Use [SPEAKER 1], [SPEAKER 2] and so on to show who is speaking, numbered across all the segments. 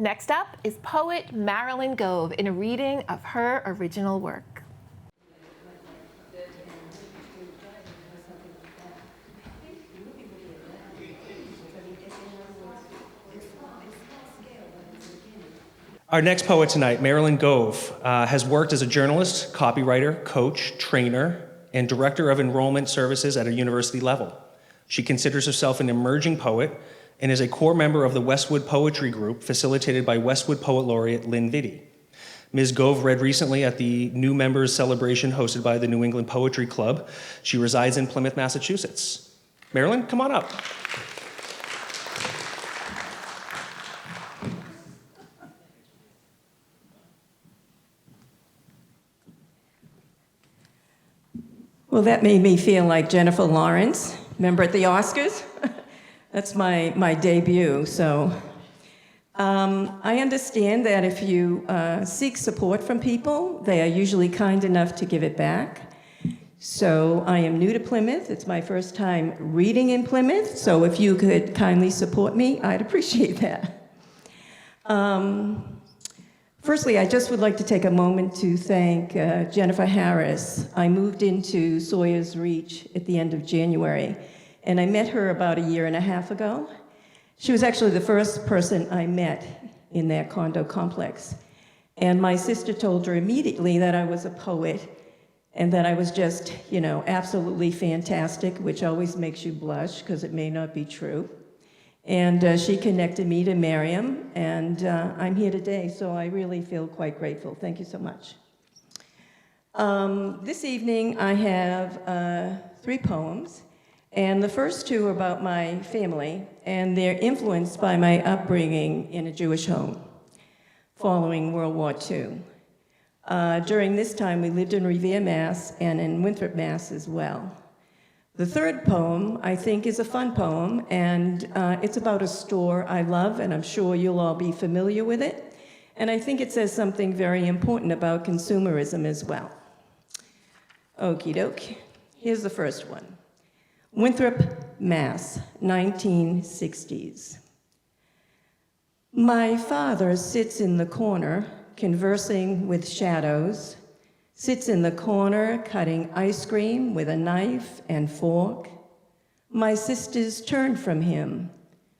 [SPEAKER 1] Next up is poet Marilyn Gove in a reading of her original work.
[SPEAKER 2] Our next poet tonight, Marilyn Gove, has worked as a journalist, copywriter, coach, trainer, and director of enrollment services at a university level. She considers herself an emerging poet and is a core member of the Westwood Poetry Group facilitated by Westwood Poet Laureate Lynn Vitti. Ms. Gove read recently at the new members celebration hosted by the New England Poetry Club. She resides in Plymouth, Massachusetts. Marilyn, come on up.
[SPEAKER 3] Well, that made me feel like Jennifer Lawrence. Remember at the Oscars? That's my debut. So I understand that if you seek support from people, they are usually kind enough to give it back. So I am new to Plymouth. It's my first time reading in Plymouth. So if you could kindly support me, I'd appreciate that. Firstly, I just would like to take a moment to thank Jennifer Harris. I moved into Sawyer's Reach at the end of January, and I met her about a year and a half ago. She was actually the first person I met in that condo complex. And my sister told her immediately that I was a poet and that I was just, absolutely fantastic, which always makes you blush because it may not be true. And she connected me to Miriam, and I'm here today, so I really feel quite grateful. Thank you so much. This evening, I have 3 poems, and the first 2 are about my family, and they're influenced by my upbringing in a Jewish home following World War II. During this time, we lived in Revere, Mass, and in Winthrop, Mass as well. The third poem, I think, is a fun poem, and it's about a store I love, and I'm sure you'll all be familiar with it. And I think it says something very important about consumerism as well. Okie doke. Here's the first one. Winthrop, Mass, 1960s. My father sits in the corner, conversing with shadows, sits in the corner cutting ice cream with a knife and fork. My sisters turn from him.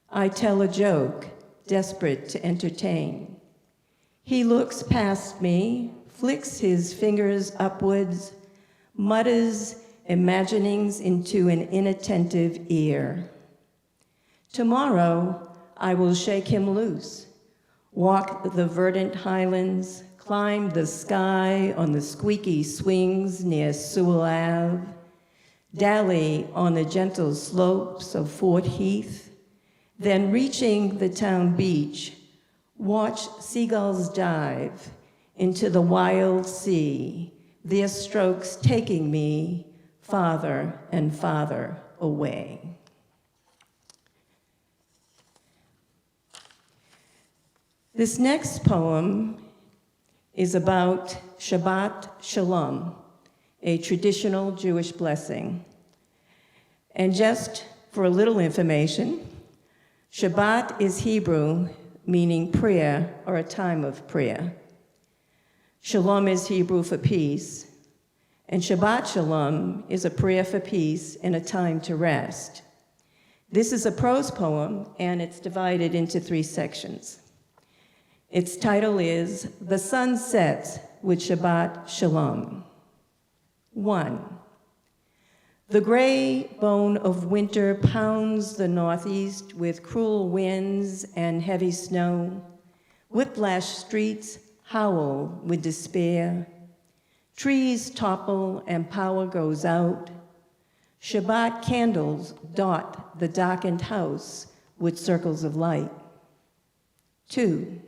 [SPEAKER 3] I tell a joke, desperate to entertain. He looks past me, flicks his fingers upwards, mutters imaginings into an inattentive ear. Tomorrow, I will shake him loose, walk the verdant highlands, climb the sky on the squeaky swings near Sewell Ave, dally on the gentle slopes of Fort Heath, then reaching the town beach, watch seagulls dive into the wild sea, their strokes taking me farther and farther away. This next poem is about Shabbat Shalom, a traditional Jewish blessing. And just for a little information, Shabbat is Hebrew, meaning prayer or a time of prayer. Shalom is Hebrew for peace, and Shabbat Shalom is a prayer for peace and a time to rest. This is a prose poem, and it's divided into 3 sections. Its title is The Sun Sets with Shabbat Shalom. 1. The gray bone of winter pounds the northeast with cruel winds and heavy snow. Whiplash streets howl with despair. Trees topple and power goes out. Shabbat candles dot the darkened house with circles of light. 2.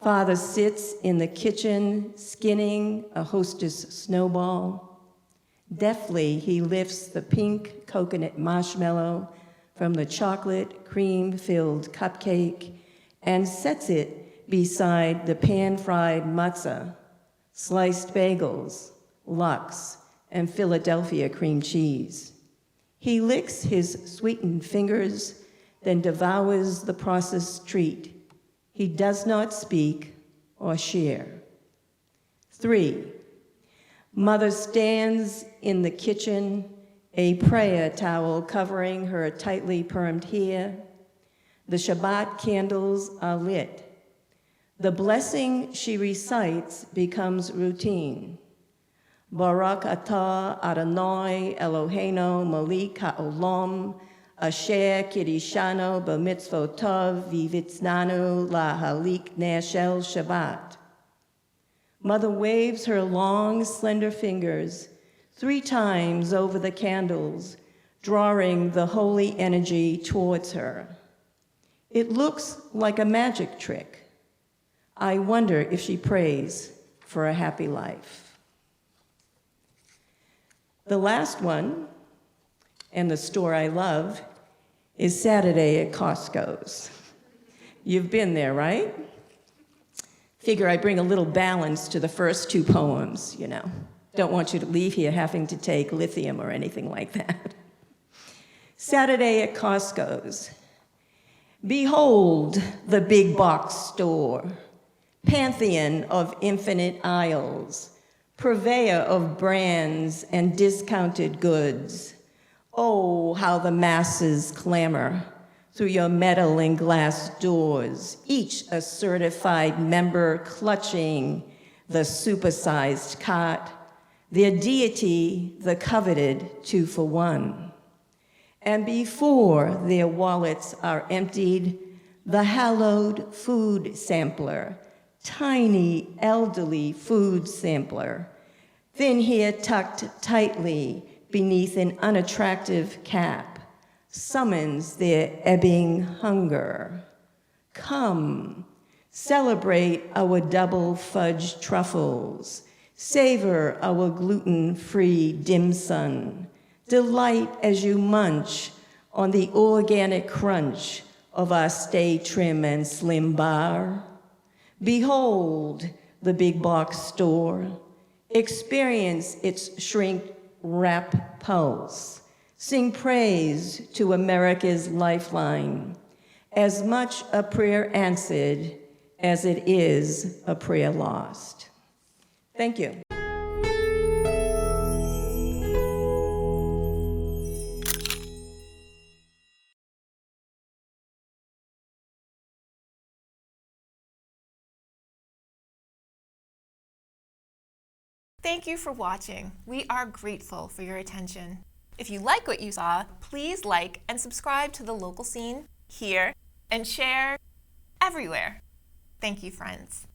[SPEAKER 3] Father sits in the kitchen, skinning a Hostess snowball. Deftly, he lifts the pink coconut marshmallow from the chocolate cream-filled cupcake and sets it beside the pan-fried matzah, sliced bagels, lox, and Philadelphia cream cheese. He licks his sweetened fingers, then devours the processed treat, he does not speak or share. 3, mother stands in the kitchen, a prayer towel covering her tightly permed hair. The Shabbat candles are lit. The blessing she recites becomes routine. Barak atah Adonai Eloheinu melech haolam, asher kiddushanu b'mitzvotav v'vitznanu lahalik ner shel Shabbat. Mother waves her long, slender fingers 3 times over the candles, drawing the holy energy towards her. It looks like a magic trick. I wonder if she prays for a happy life. The last one, and the store I love, is Saturday at Costco's. You've been there, right? Figure I bring a little balance to the first 2 poems, you know. Don't want you to leave here having to take lithium or anything like that. Saturday at Costco's. Behold the big box store, pantheon of infinite aisles, purveyor of brands and discounted goods. Oh, how the masses clamor through your metal and glass doors, each a certified member clutching the supersized cart, their deity the coveted 2 for 1. And before their wallets are emptied, the hallowed food sampler, tiny elderly food sampler, thin hair tucked tightly beneath an unattractive cap, summons their ebbing hunger. Come, celebrate our double fudge truffles, savor our gluten-free dim sum, delight as you munch on the organic crunch of our stay trim and slim bar. Behold the big box store, experience its shrink wrap pulse, sing praise to America's lifeline, as much a prayer answered as it is a prayer lost. Thank you.
[SPEAKER 1] Thank you for watching. We are grateful for your attention. If you like what you saw, please like and subscribe to the local scene here and share everywhere. Thank you, friends.